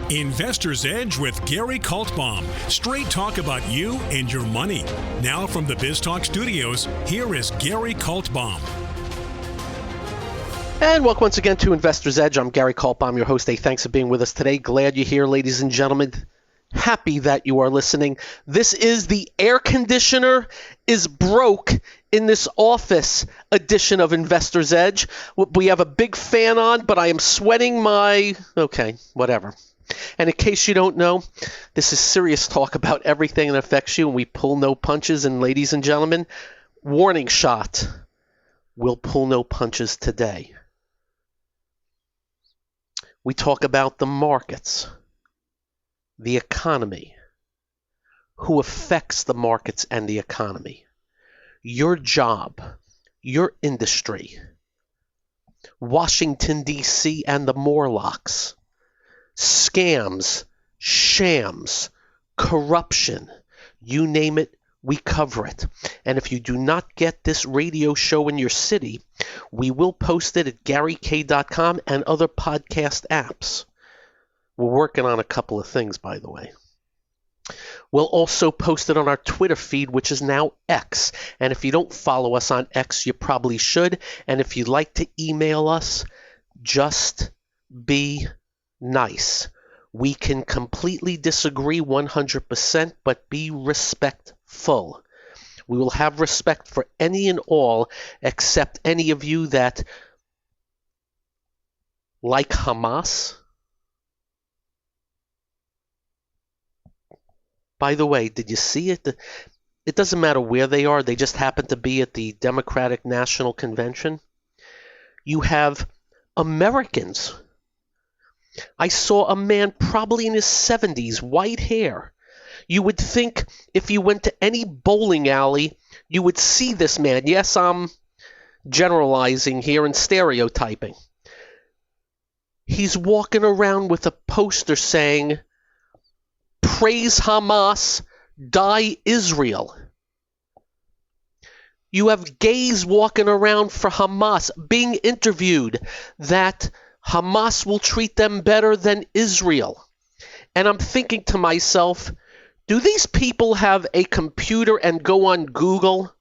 Investor's Edge with Gary Kaltbaum. Straight talk about you and your money. Now from the BizTalk studios, here is Gary Kaltbaum. And welcome once again to Investor's Edge. I'm Gary Kaltbaum, your host. Hey, thanks for being with us today. Glad you're here, ladies and gentlemen. Happy that you are listening. This is the air conditioner is broke in this office edition of Investor's Edge. We have a big fan on, but I am sweating okay, whatever. And in case you don't know, this is serious talk about everything that affects you, and we pull no punches. And ladies and gentlemen, warning shot, we'll pull no punches today. We talk about the markets, the economy, who affects the markets and the economy, your job, your industry, Washington, D.C. and the Morlocks, scams, shams, corruption, you name it, we cover it. And if you do not get this radio show in your city, we will post it at GaryK.com and other podcast apps. We're working on a couple of things, by the way. We'll also post it on our Twitter feed, which is now X. And if you don't follow us on X, you probably should. And if you'd like to email us, just be nice. We can completely disagree 100%, but be respectful. We will have respect for any and all, except any of you that like Hamas. By the way, did you see it? It doesn't matter where they are. They just happen to be at the Democratic National Convention. You have Americans. I saw a man probably in his 70s, white hair. You would think if you went to any bowling alley, you would see this man. Yes, I'm generalizing here and stereotyping. He's walking around with a poster saying, "Praise Hamas, die Israel." You have gays walking around for Hamas, being interviewed that Hamas will treat them better than Israel. And I'm thinking to myself, do these people have a computer and go on Google?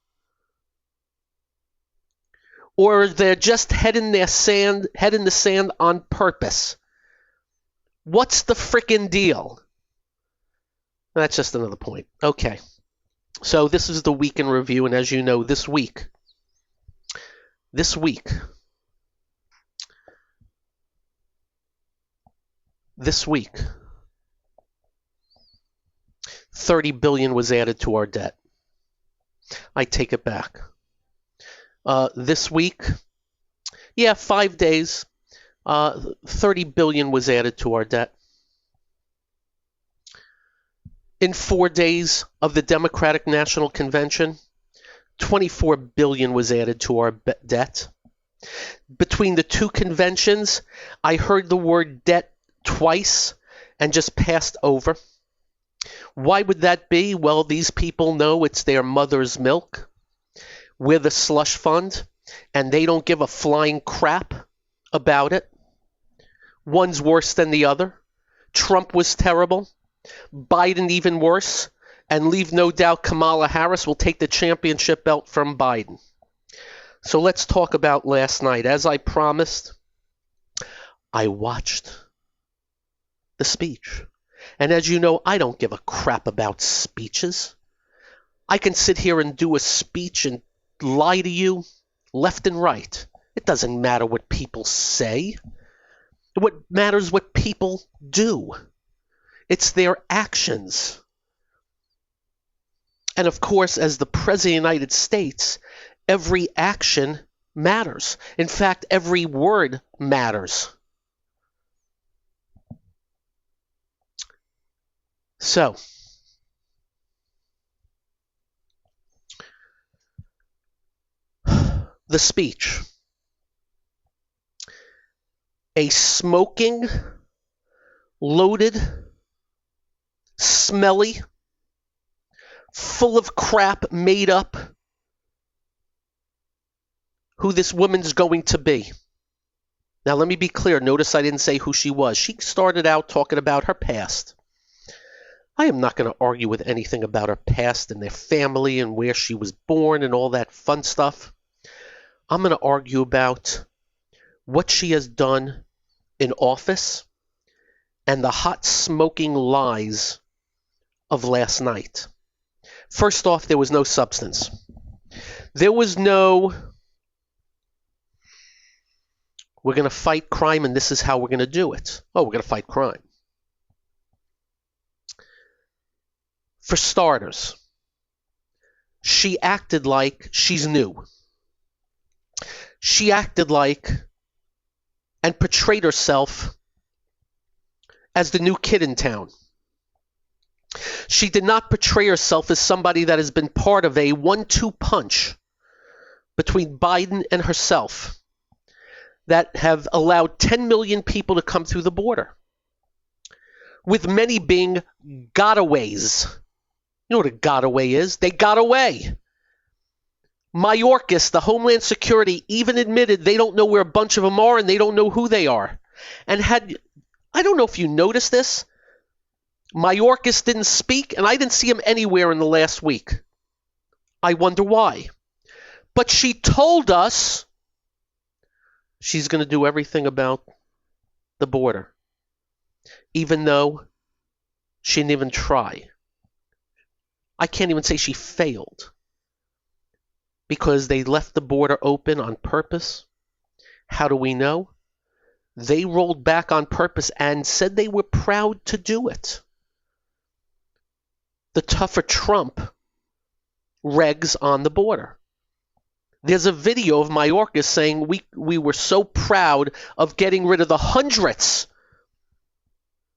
Or they're just head in the sand on purpose? What's the frickin' deal? That's just another point. Okay. So this is the week in review, and as you know, this week, $30 billion was added to our debt. I take it back. This week, 5 days, $30 billion was added to our debt. In 4 days of the Democratic National Convention, $24 billion was added to our debt. Between the two conventions, I heard the word debt twice and just passed over. Why would that be? Well, these people know it's their mother's milk. We're the slush fund, and they don't give a flying crap about it. One's worse than the other. Trump was terrible. Biden even worse. And leave no doubt Kamala Harris will take the championship belt from Biden. So let's talk about last night. As I promised, I watched the speech. And as you know, I don't give a crap about speeches. I can sit here and do a speech and lie to you left and right. It doesn't matter what people say. What matters what people do. It's their actions. And of course, as the President of the United States, every action matters. In fact, every word matters. So, the speech. A smoking, loaded, smelly, full of crap made up who this woman's going to be. Now, let me be clear. Notice I didn't say who she was. She started out talking about her past. I am not going to argue with anything about her past and their family and where she was born and all that fun stuff. I'm going to argue about what she has done in office and the hot smoking lies of last night. First off, there was no substance. There was no, we're going to fight crime and this is how we're going to do it. Oh, we're going to fight crime. For starters, she acted like she's new. She acted like and portrayed herself as the new kid in town. She did not portray herself as somebody that has been part of a 1-2 punch between Biden and herself that have allowed 10 million people to come through the border, with many being gotaways. You know what a gotaway is? They got away. Mayorkas, the Homeland Security, even admitted they don't know where a bunch of them are and they don't know who they are. And I don't know if you noticed this, Mayorkas didn't speak, and I didn't see him anywhere in the last week. I wonder why. But she told us she's going to do everything about the border, even though she didn't even try. I can't even say she failed because they left the border open on purpose. How do we know? They rolled back on purpose and said they were proud to do it. The tougher Trump regs on the border. There's a video of Mayorkas saying we were so proud of getting rid of the hundreds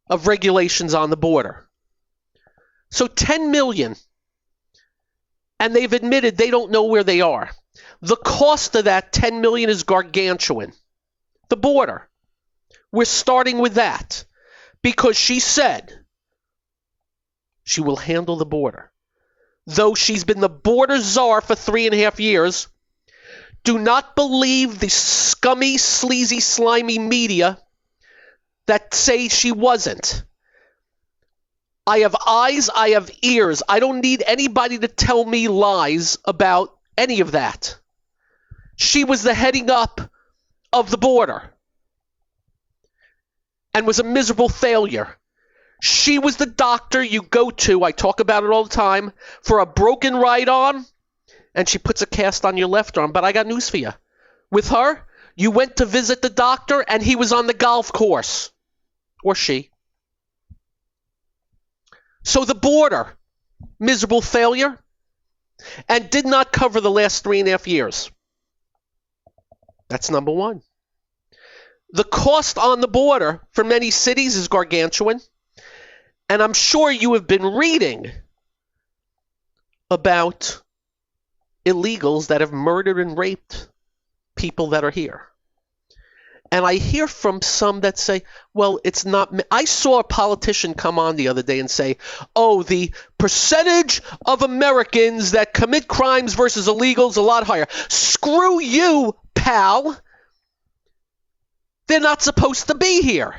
of regulations on the border. So 10 million. And they've admitted they don't know where they are. The cost of that 10 million is gargantuan. The border. We're starting with that because she said she will handle the border. Though she's been the border czar for 3.5 years, do not believe the scummy, sleazy, slimy media that say she wasn't. I have eyes, I have ears. I don't need anybody to tell me lies about any of that. She was the heading up of the border and was a miserable failure. She was the doctor you go to, I talk about it all the time, for a broken right arm, and she puts a cast on your left arm. But I got news for you. With her, you went to visit the doctor and he was on the golf course. Or she. So the border, miserable failure, and did not cover the last 3.5 years. That's number one. The cost on the border for many cities is gargantuan, and I'm sure you have been reading about illegals that have murdered and raped people that are here. And I hear from some that say, well, it's not me. I saw a politician come on the other day and say, oh, the percentage of Americans that commit crimes versus illegals is a lot higher. Screw you, pal. They're not supposed to be here.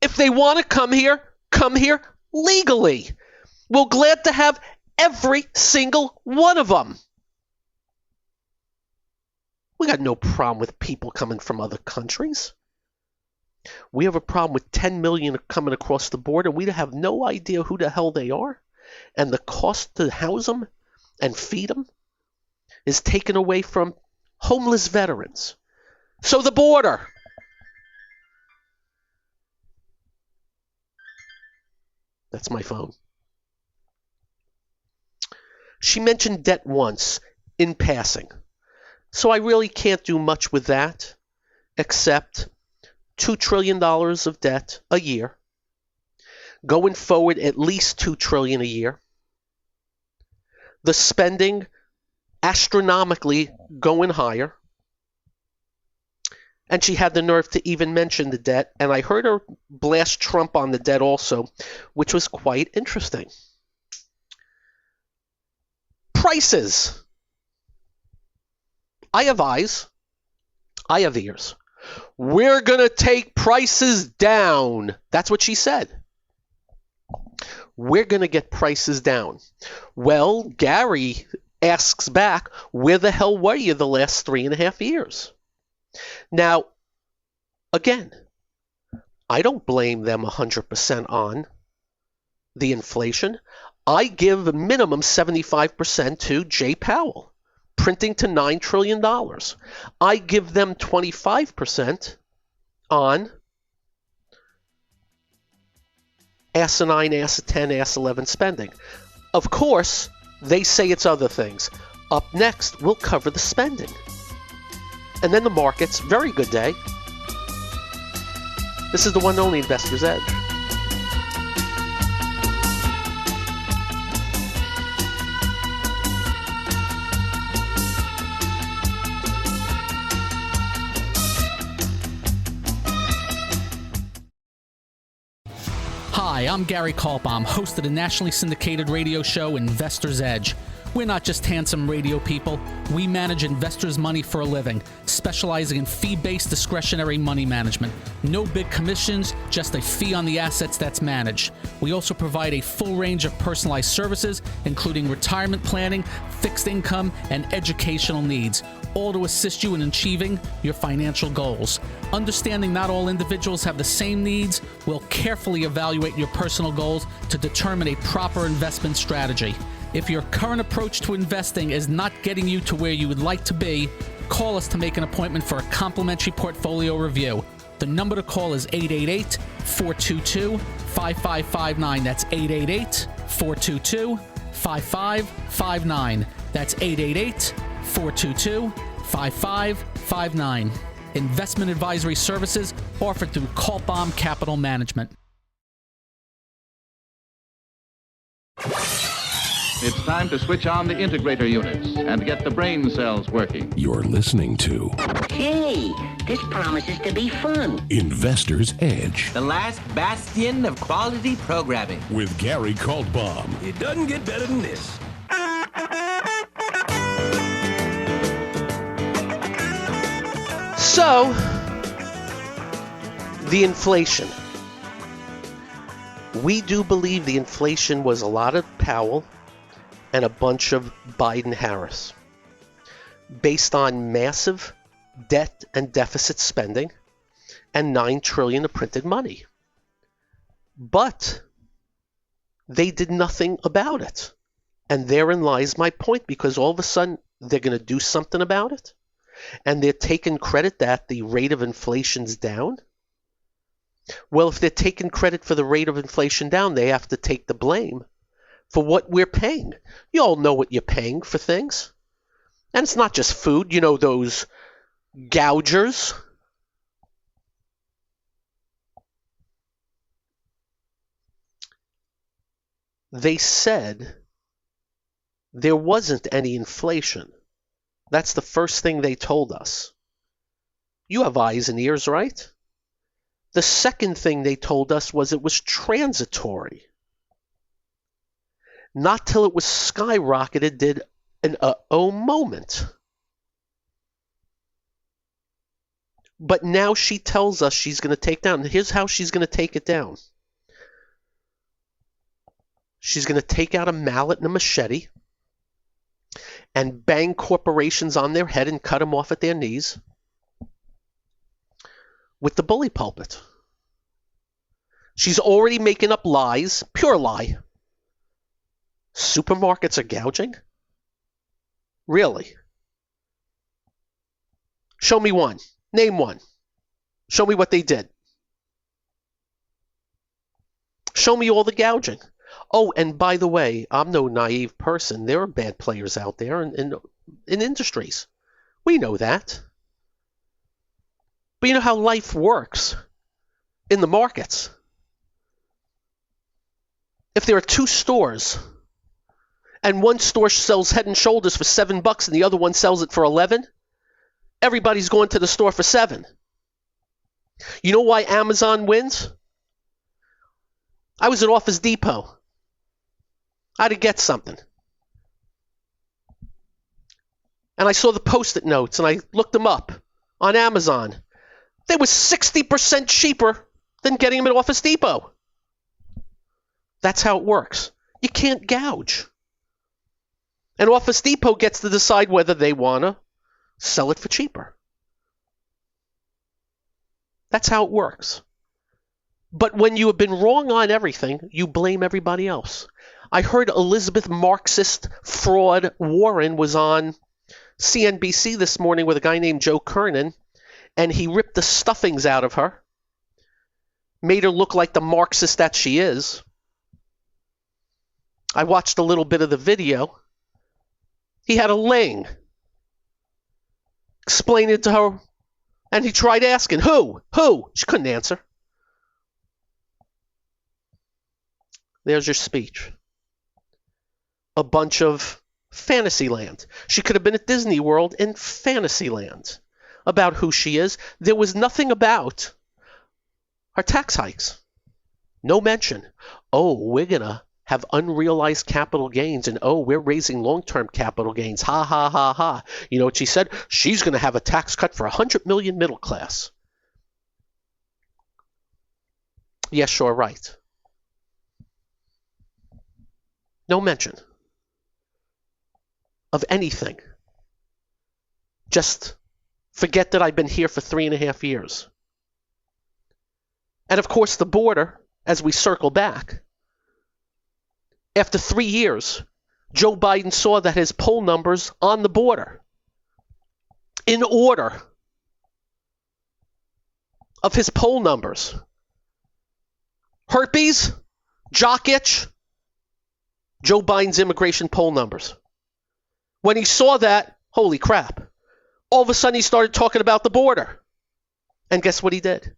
If they want to come here legally. We're glad to have every single one of them. We got no problem with people coming from other countries. We have a problem with 10 million coming across the border. We have no idea who the hell they are. And the cost to house them and feed them is taken away from homeless veterans. So the border. That's my phone. She mentioned debt once in passing. So I really can't do much with that except $2 trillion of debt a year. Going forward, at least $2 trillion a year. The spending astronomically going higher. And she had the nerve to even mention the debt. And I heard her blast Trump on the debt also, which was quite interesting. Prices. I have eyes. I have ears. We're going to take prices down. That's what she said. We're going to get prices down. Well, Gary asks back, where the hell were you the last 3.5 years? Now, again, I don't blame them 100% on the inflation. I give a minimum 75% to Jay Powell, printing to $9 trillion. I give them 25% on asinine, ass 10, ass 11 spending. Of course, they say it's other things. Up next, we'll cover the spending. And then the markets. Very good day. This is the one and only Investor's Edge. Hi, I'm Gary Kaltbaum, host of the nationally syndicated radio show Investor's Edge. We're not just handsome radio people. We manage investors' money for a living, specializing in fee-based discretionary money management. No big commissions, just a fee on the assets that's managed. We also provide a full range of personalized services, including retirement planning, fixed income, and educational needs, all to assist you in achieving your financial goals. Understanding not all individuals have the same needs, we'll carefully evaluate your personal goals to determine a proper investment strategy. If your current approach to investing is not getting you to where you would like to be, call us to make an appointment for a complimentary portfolio review. The number to call is 888-422-5559. That's 888-422-5559. That's 888-422-5559. Investment advisory services offered through Kaltbaum Capital Management. It's time to switch on the integrator units and get the brain cells working. You're listening to Hey, this promises to be fun. Investor's Edge The last bastion of quality programming. with Gary Kaltbaum. It doesn't get better than this. So, the inflation. We do believe the inflation was a lot of Powell and a bunch of Biden-Harris, based on massive debt and deficit spending and $9 trillion of printed money. But they did nothing about it. And therein lies my point, because all of a sudden they're going to do something about it, and they're taking credit that the rate of inflation's down. Well, if they're taking credit for the rate of inflation down, they have to take the blame for what we're paying. You all know what you're paying for things. And it's not just food. You know, those gougers. They said there wasn't any inflation. That's the first thing they told us. You have eyes and ears, right? The second thing they told us was it was transitory. Not till it was skyrocketed did an moment. But now she tells us she's going to take down. Here's how she's going to take it down. She's going to take out a mallet and a machete and bang corporations on their head and cut them off at their knees with the bully pulpit. She's already making up lies, pure lie. Supermarkets are gouging? Really? Show me one. Name one. Show me what they did. Show me all the gouging. Oh, and by the way, I'm no naive person. There are bad players out there in industries. We know that. But you know how life works in the markets. If there are two stores and one store sells Head and Shoulders for $7 and the other one sells it for $11, everybody's going to the store for $7. You know why Amazon wins? I was at Office Depot. I had to get something. And I saw the Post-it notes and I looked them up. on Amazon. They were 60% cheaper than getting them at Office Depot. That's how it works. You can't gouge. And Office Depot gets to decide whether they want to sell it for cheaper. That's how it works. But when you have been wrong on everything, you blame everybody else. I heard Elizabeth Marxist fraud Warren was on CNBC this morning with a guy named Joe Kernan, and he ripped the stuffings out of her, made her look like the Marxist that she is. I watched a little bit of the video. He had a ling. Explain it to her, and he tried asking, who? She couldn't answer. There's your speech. A bunch of Fantasyland. She could have been at Disney World in Fantasyland about who she is. There was nothing about her tax hikes. No mention. Oh, we're going to have unrealized capital gains, and oh, we're raising long-term capital gains. Ha, ha, ha, ha. You know what she said? She's going to have a tax cut for 100 million middle class. Yes, sure, right. No mention of anything. Just forget that I've been here for 3.5 years. And of course, the border, as we circle back, after 3 years, Joe Biden saw that his poll numbers on the border, in order of his poll numbers, herpes, jock itch, Joe Biden's immigration poll numbers. When he saw that, holy crap, all of a sudden he started talking about the border. And guess what he did?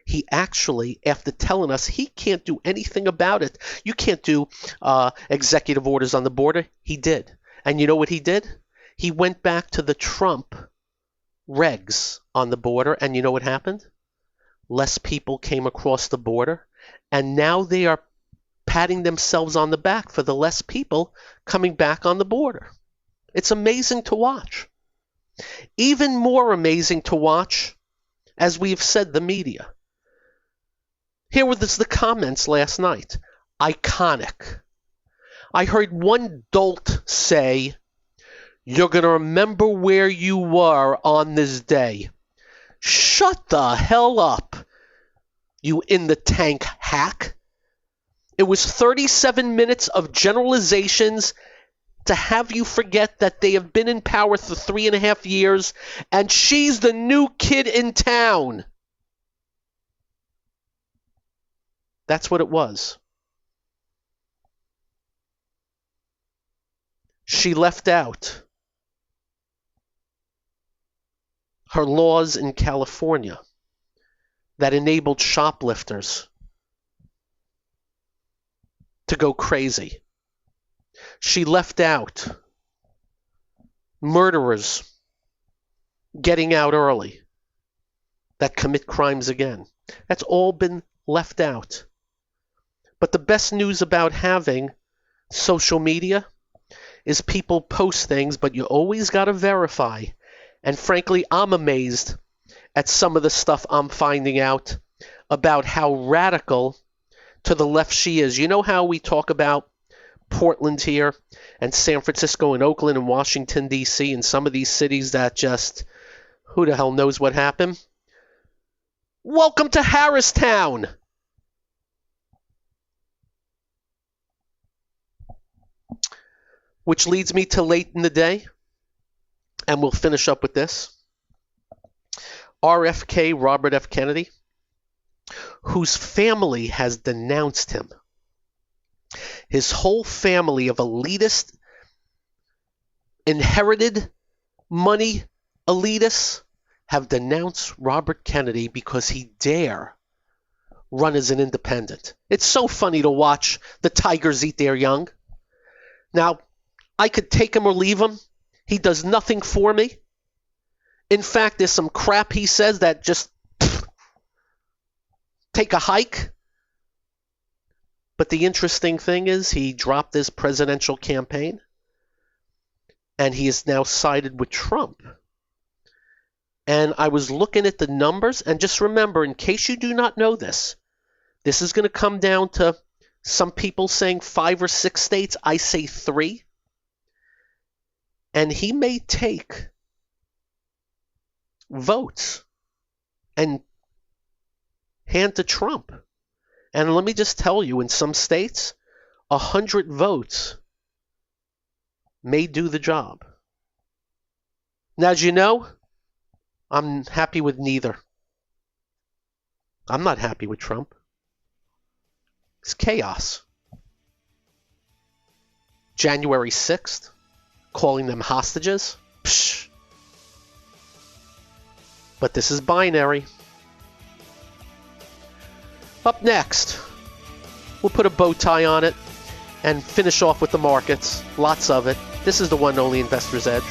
He actually, after telling us he can't do anything about it, you can't do executive orders on the border, he did. And you know what he did? He went back to the Trump regs on the border, and you know what happened? Less people came across the border, and now they are patting themselves on the back for the less people coming back on the border. It's amazing to watch. Even more amazing to watch, as we've said, the media. Here were the comments last night. Iconic. I heard one dolt say, "You're going to remember where you were on this day." Shut the hell up, you in-the-tank hack. It was 37 minutes of generalizations to have you forget that they have been in power for 3.5 years, and she's the new kid in town. That's what it was. She left out her laws in California that enabled shoplifters to go crazy. She left out murderers getting out early that commit crimes again. That's all been left out. But the best news about having social media is people post things, but you always got to verify. And frankly, I'm amazed at some of the stuff I'm finding out about how radical to the left she is. You know how we talk about Portland here and San Francisco and Oakland and Washington, D.C. and some of these cities that just, who the hell knows what happened? Welcome to Harristown. Which leads me to late in the day, and we'll finish up with this. RFK, Robert F. Kennedy, whose family has denounced him. His whole family of elitist, inherited money elitists have denounced Robert Kennedy because he dare run as an independent. It's so funny to watch the tigers eat their young. Now, I could take him or leave him. He does nothing for me. In fact, there's some crap he says that just take a hike. But the interesting thing is he dropped his presidential campaign, and he is now sided with Trump. And I was looking at the numbers, and just remember, in case you do not know this, this is going to come down to some people saying 5 or 6 states. I say 3. And he may take votes and hand to Trump. And let me just tell you, in some states, 100 votes may do the job. Now, as you know, I'm happy with neither. I'm not happy with Trump. It's chaos. January 6th, calling them hostages. Psh. But this is binary. Up next, we'll put a bow tie on it and finish off with the markets. Lots of it. This is the one and only Investor's Edge.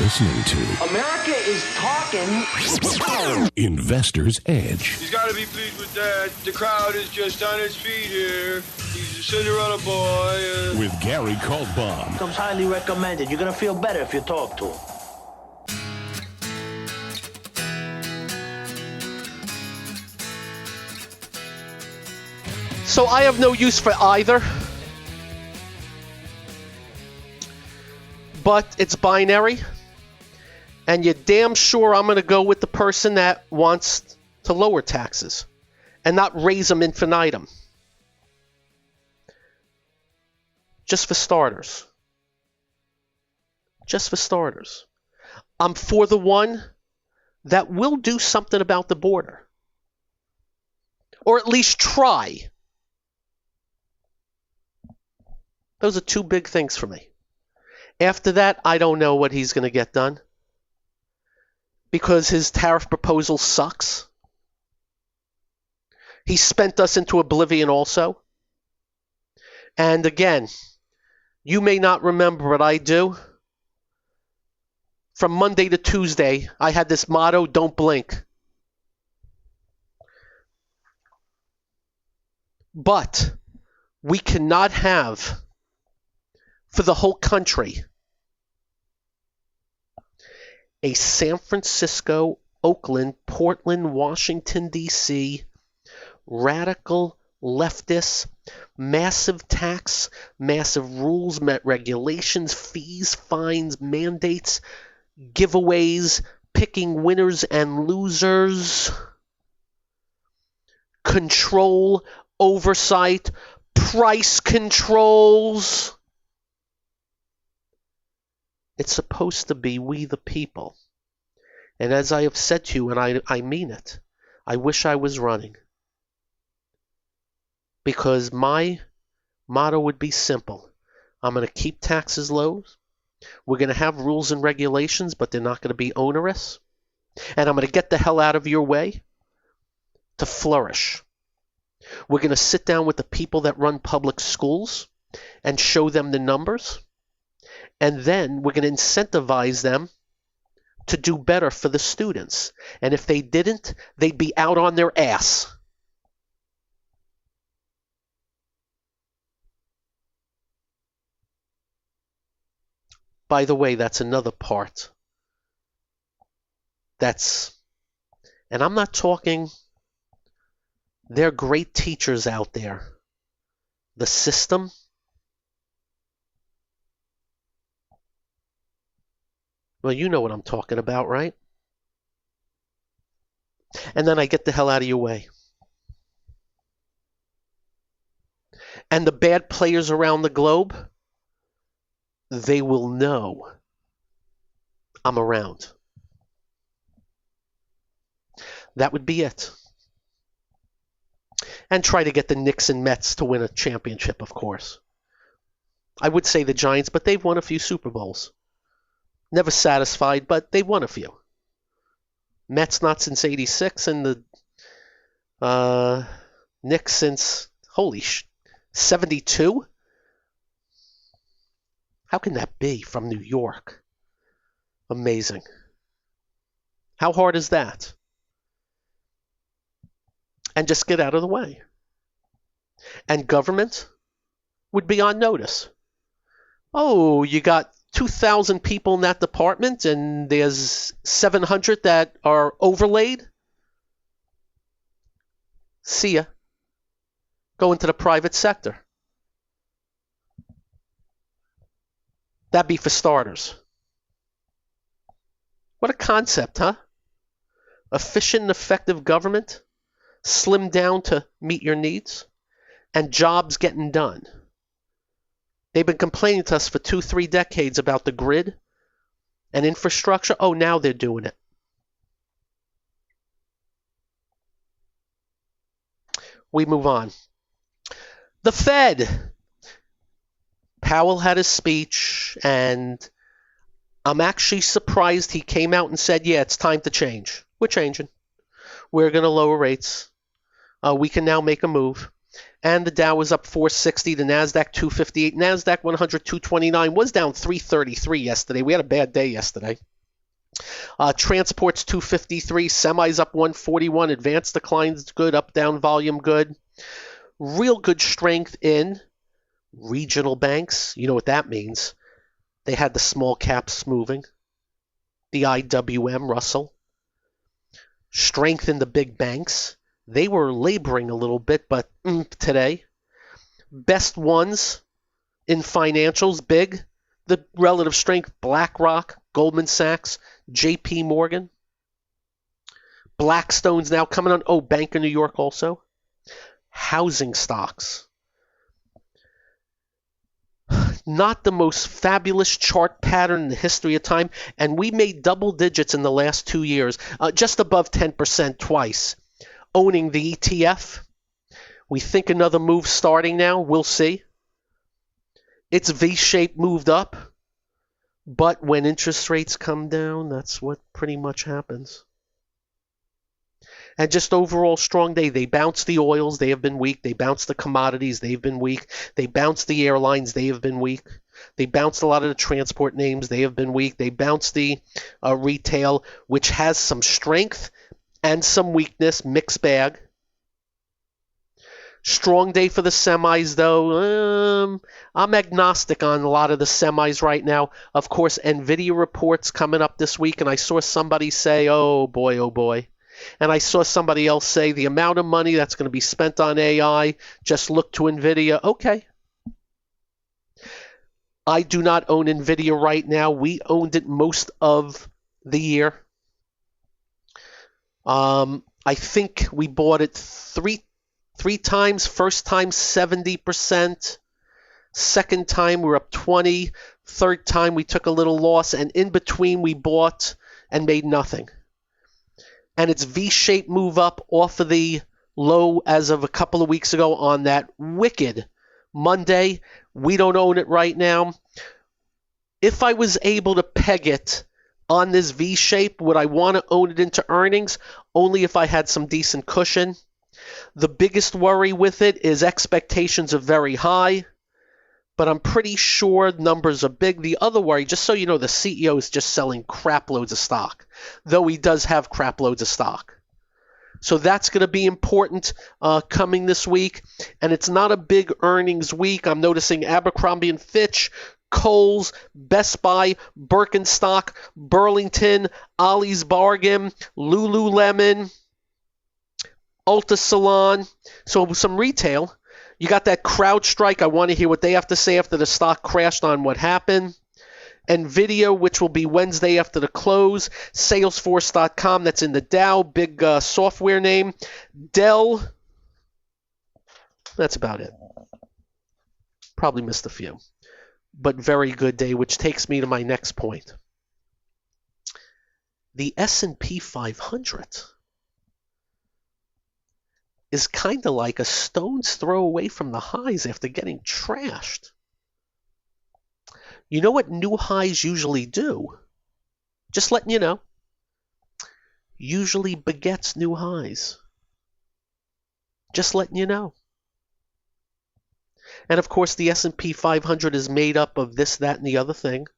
Listening to America is talking. Investor's Edge. He's got to be pleased with that. The crowd is just on its feet here. He's a Cinderella boy. With Gary Kaltbaum. Comes highly recommended. You're going to feel better if you talk to him. So I have no use for either. But it's binary. And you're damn sure I'm going to go with the person that wants to lower taxes and not raise them infinitum. Just for starters. Just for starters. I'm for the one that will do something about the border. Or at least try. Those are 2 big things for me. After that, I don't know what he's going to get done. Because his tariff proposal sucks. He spent us into oblivion also. And again, you may not remember, but I do. From Monday to Tuesday, I had this motto, don't blink. But we cannot have, for the whole country, a San Francisco, Oakland, Portland, Washington, D.C., radical leftists, massive tax, massive rules, regulations, fees, fines, mandates, giveaways, picking winners and losers, control, oversight, price controls. It's supposed to be we the people. And as I have said to you, and I mean it, I wish I was running. Because my motto would be simple. I'm going to keep taxes low. We're going to have rules and regulations, but they're not going to be onerous. And I'm going to get the hell out of your way to flourish. We're going to sit down with the people that run public schools and show them the numbers. And then we're going to incentivize them to do better for the students. And if they didn't, they'd be out on their ass. By the way, that's another part. And I'm not talking, there are great teachers out there. The system, well, you know what I'm talking about, right? And then I get the hell out of your way. And the bad players around the globe, they will know I'm around. That would be it. And try to get the Knicks and Mets to win a championship, of course. I would say the Giants, but they've won a few Super Bowls. Never satisfied, but they won a few. Mets not since '86, and the Knicks since, 72? How can that be from New York? Amazing. How hard is that? And just get out of the way. And government would be on notice. Oh, you got 2,000 people in that department and there's 700 that are overlaid? See ya. Go into the private sector. That'd be for starters. What a concept, huh? Efficient and effective government, slimmed down to meet your needs, and jobs getting done. They've been complaining to us for 2-3 decades about the grid and infrastructure. Oh, now they're doing it. We move on. The Fed. Powell had his speech, and I'm actually surprised he came out and said, yeah, it's time to change. We're changing. We're going to lower rates. We can now make a move. And the Dow was up 460, the NASDAQ 258, NASDAQ 100 229, was down 333 yesterday. We had a bad day yesterday. Transports 253, semis up 141, advanced declines good, up down volume good. Real good strength in regional banks. You know what that means. They had the small caps moving. The IWM, Russell. Strength in the big banks. They were laboring a little bit, but today. Best ones in financials, big. The relative strength, BlackRock, Goldman Sachs, JP Morgan. Blackstone's now coming on. Oh, Bank of New York also. Housing stocks. Not the most fabulous chart pattern in the history of time, and we made double digits in the last 2 years, just above 10% twice. Owning the ETF. We think another move starting now. We'll see. It's V-shaped moved up. But when interest rates come down, that's what pretty much happens. And just overall strong day. They bounced the oils. They have been weak. They bounced the commodities. They've been weak. They bounced the airlines. They have been weak. They bounced a lot of the transport names. They have been weak. They bounced the retail, which has some strength and some weakness, mixed bag. Strong day for the semis, though. I'm agnostic on a lot of the semis right now. Of course, NVIDIA reports coming up this week, and I saw somebody say, oh boy. And I saw somebody else say the amount of money that's going to be spent on AI, just look to NVIDIA. Okay. I do not own NVIDIA right now. We owned it most of the year. I think we bought it three times. First time 70%. Second time we were up 20. Third time we took a little loss, and in between we bought and made nothing. And it's V-shaped move up off of the low as of a couple of weeks ago on that wicked Monday. We don't own it right now. If I was able to peg it on this V-shape, would I want to own it into earnings? Only if I had some decent cushion. The biggest worry with it is expectations are very high, but I'm pretty sure numbers are big. The other worry, just so you know, the CEO is just selling crap loads of stock, though he does have crap loads of stock. So that's going to be important coming this week, and it's not a big earnings week. I'm noticing Abercrombie & Fitch, Kohl's, Best Buy, Birkenstock, Burlington, Ollie's Bargain, Lululemon, Ulta Salon. So some retail. You got that CrowdStrike. I want to hear what they have to say after the stock crashed on what happened. NVIDIA, which will be Wednesday after the close. Salesforce.com, that's in the Dow, big software name. Dell. That's about it. Probably missed a few. But very good day, which takes me to my next point. The S&P 500 is kind of like a stone's throw away from the highs after getting trashed. You know what new highs usually do? Just letting you know. Usually begets new highs. Just letting you know. And of course, the S&P 500 is made up of this, that, and the other thing.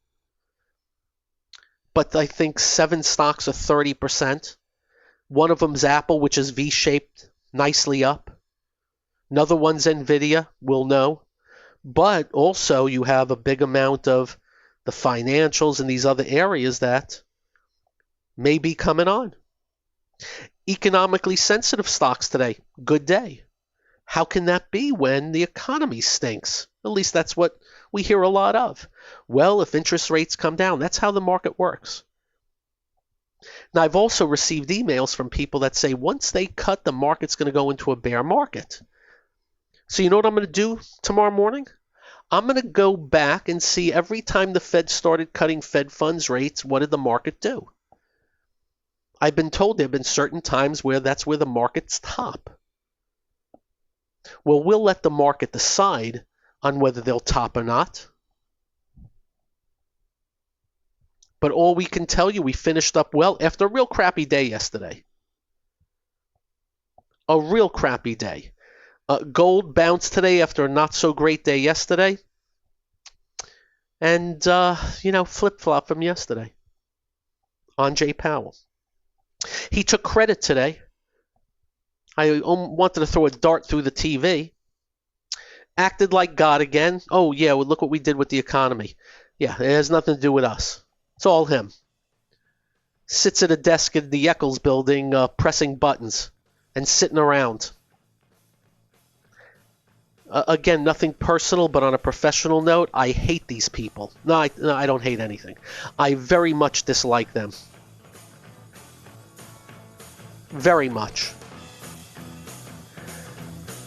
but I think 7 stocks are 30%. One of them's Apple, which is V-shaped, nicely up. Another one's NVIDIA, we'll know. But also you have a big amount of the financials and these other areas that may be coming on. Economically sensitive stocks today, good day. How can that be when the economy stinks? At least that's what we hear a lot of. Well, if interest rates come down, that's how the market works. Now, I've also received emails from people that say once they cut, the market's going to go into a bear market. So you know what I'm going to do tomorrow morning? I'm going to go back and see every time the Fed started cutting Fed funds rates, what did the market do? I've been told there have been certain times where that's where the markets top. Well, we'll let the market decide on whether they'll top or not. But all we can tell you, we finished up well after a real crappy day yesterday. A real crappy day. Gold bounced today after a not-so-great day yesterday. And, flip-flop from yesterday on Jay Powell. He took credit today. I wanted to throw a dart through the TV. Acted like God again. Oh, yeah, well, look what we did with the economy. Yeah, it has nothing to do with us. It's all him. Sits at a desk in the Eccles building pressing buttons and sitting around. Again, nothing personal, but on a professional note, I hate these people. No, I don't hate anything. I very much dislike them. Very much.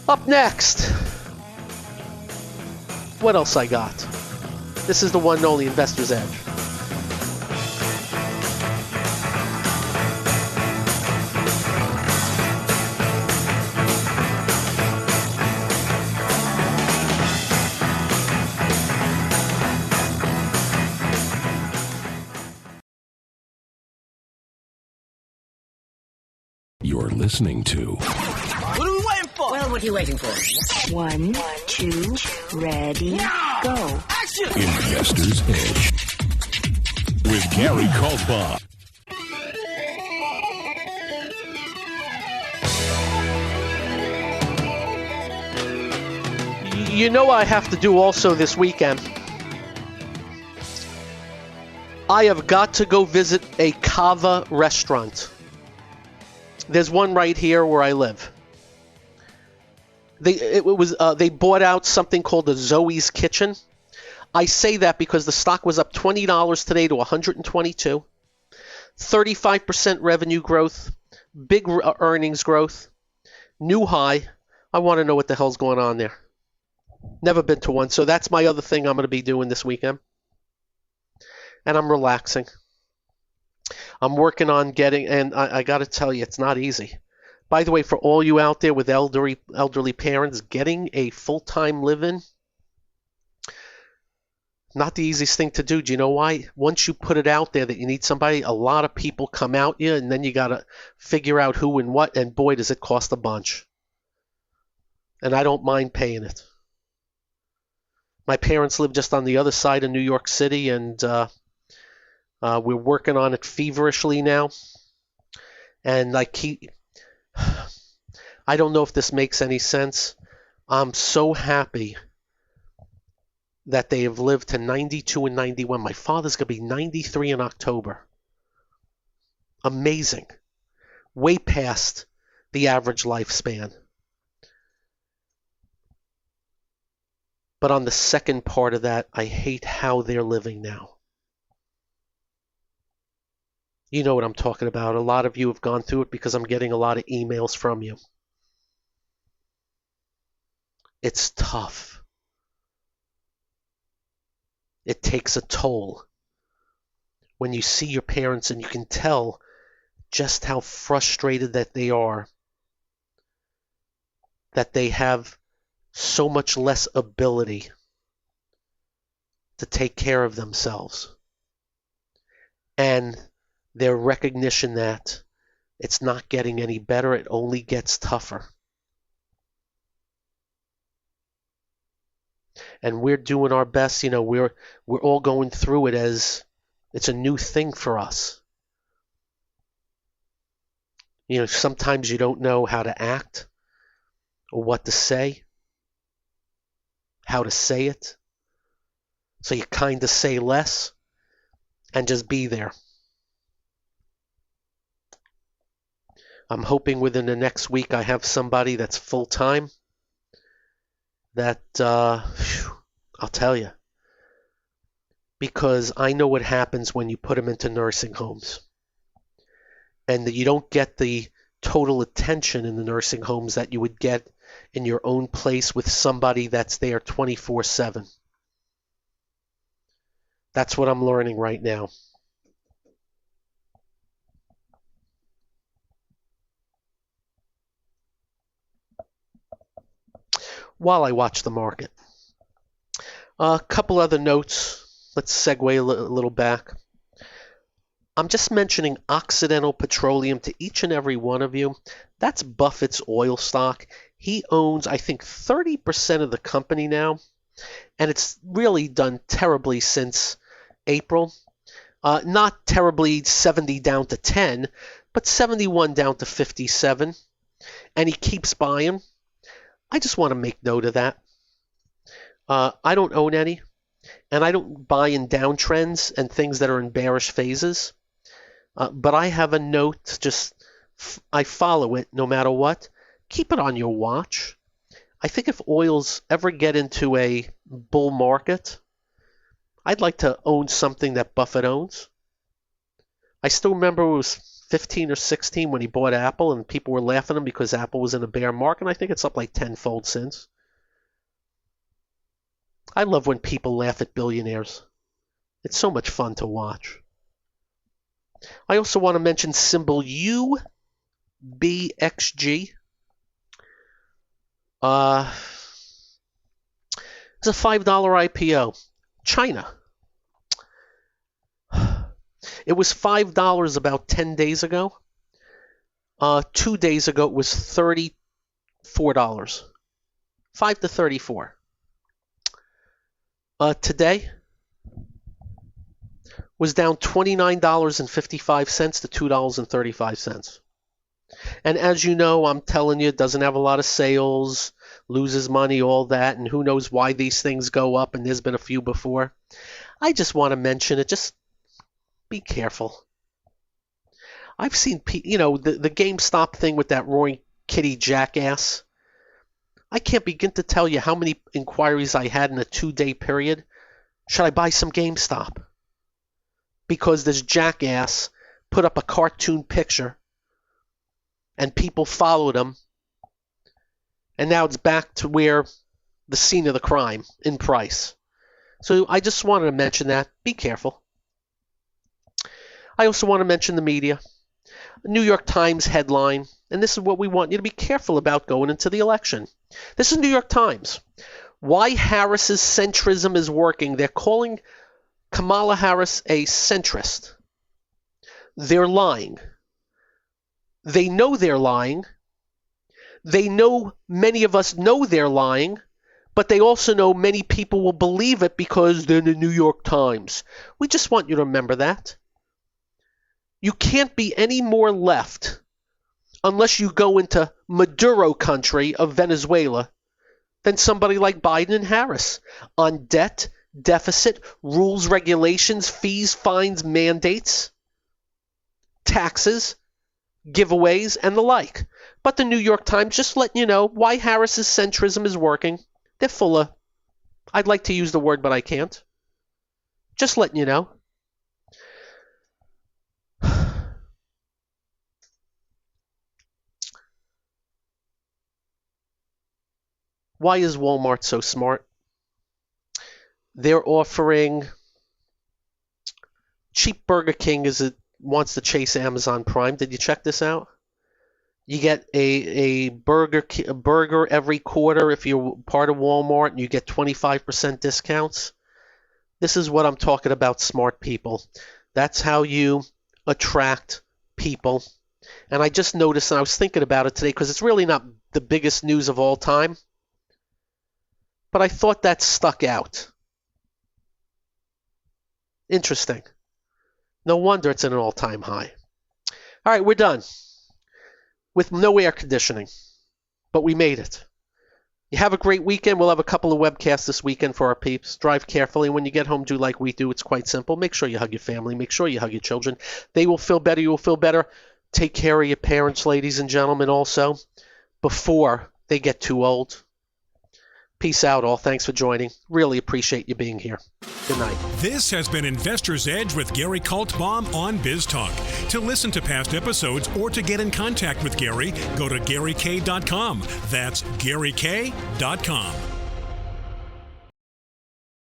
Up next. What else I got? This is the one and only Investor's Edge. You're listening to What are we waiting for? Well, what are you waiting for? 1, 2, ready, go. Action! Investor's Edge with Gary Kaltbaum. You know what I have to do also this weekend? I have got to go visit a Kava restaurant. There's one right here where I live. They bought out something called the Zoe's Kitchen. I say that because the stock was up $20 today to $122. 35% revenue growth, big earnings growth, new high. I want to know what the hell's going on there. Never been to one, so that's my other thing I'm going to be doing this weekend. And I'm relaxing. I'm working on getting, and I got to tell you, it's not easy. By the way, for all you out there with elderly parents, getting a full-time living, not the easiest thing to do. Do you know why? Once you put it out there that you need somebody, a lot of people come out you, and then you got to figure out who and what, and boy, does it cost a bunch. And I don't mind paying it. My parents live just on the other side of New York City, and we're working on it feverishly now. And I don't know if this makes any sense. I'm so happy that they have lived to 92 and 91. My father's going to be 93 in October. Amazing. Way past the average lifespan. But on the second part of that, I hate how they're living now. You know what I'm talking about. A lot of you have gone through it because I'm getting a lot of emails from you. It's tough. It takes a toll. When you see your parents and you can tell just how frustrated that they are, that they have so much less ability to take care of themselves. And their recognition that it's not getting any better, it only gets tougher. And we're doing our best, we're all going through it as It's a new thing for us. Sometimes you don't know how to act or what to say, how to say it. So you kind of say less and just be there. I'm hoping within the next week I have somebody that's full-time that, I'll tell you, because I know what happens when you put them into nursing homes and that you don't get the total attention in the nursing homes that you would get in your own place with somebody that's there 24/7. That's what I'm learning right now. While I watch the market. A couple other notes. Let's segue a little back. I'm just mentioning Occidental Petroleum to each and every one of you. That's Buffett's oil stock. He owns, I think, 30% of the company now, and it's really done terribly since April. Not terribly 70 down to 10, but 71 down to 57, and he keeps buying. I just want to make note of that. I don't own any, and I don't buy in downtrends and things that are in bearish phases. But I have a note, I follow it no matter what. Keep it on your watch. I think if oils ever get into a bull market, I'd like to own something that Buffett owns. I still remember it was 15 or 16 when he bought Apple, and people were laughing at him because Apple was in a bear market, and I think it's up like tenfold since. I love when people laugh at billionaires. It's so much fun to watch. I also want to mention symbol UBXG. It's a $5 IPO. China. It was $5 about 10 days ago. 2 days ago it was $34. 5 to 34. Today was down $29.55 to $2.35. And as you know, I'm telling you, it doesn't have a lot of sales, loses money, all that, and who knows why these things go up, and there's been a few before. I just want to mention it. Just be careful. I've seen, the GameStop thing with that roaring kitty jackass. I can't begin to tell you how many inquiries I had in a 2-day period. Should I buy some GameStop? Because this jackass put up a cartoon picture and people followed him, and now it's back to where the scene of the crime in price. So I just wanted to mention that. Be careful. I also want to mention the media. New York Times headline, and this is what we want you to be careful about going into the election. This is New York Times. Why Harris's centrism is working. They're calling Kamala Harris a centrist. They're lying. They know they're lying. They know many of us know they're lying, but they also know many people will believe it because they're in the New York Times. We just want you to remember that. You can't be any more left unless you go into Maduro country of Venezuela than somebody like Biden and Harris on debt, deficit, rules, regulations, fees, fines, mandates, taxes, giveaways, and the like. But the New York Times just letting you know why Harris's centrism is working. They're full of, I'd like to use the word, but I can't. Just letting you know. Why is Walmart so smart? They're offering cheap Burger King wants to chase Amazon Prime. Did you check this out? You get a burger every quarter if you're part of Walmart, and you get 25% discounts. This is what I'm talking about, smart people. That's how you attract people. And I just noticed, and I was thinking about it today, because it's really not the biggest news of all time. But I thought that stuck out. Interesting. No wonder it's at an all-time high. All right, we're done. With no air conditioning. But we made it. You have a great weekend. We'll have a couple of webcasts this weekend for our peeps. Drive carefully. When you get home, do like we do. It's quite simple. Make sure you hug your family. Make sure you hug your children. They will feel better. You will feel better. Take care of your parents, ladies and gentlemen, also, before they get too old. Peace out, all. Thanks for joining. Really appreciate you being here. Good night. This has been Investor's Edge with Gary Kaltbaum on BizTalk. To listen to past episodes or to get in contact with Gary, go to GaryK.com. That's GaryK.com.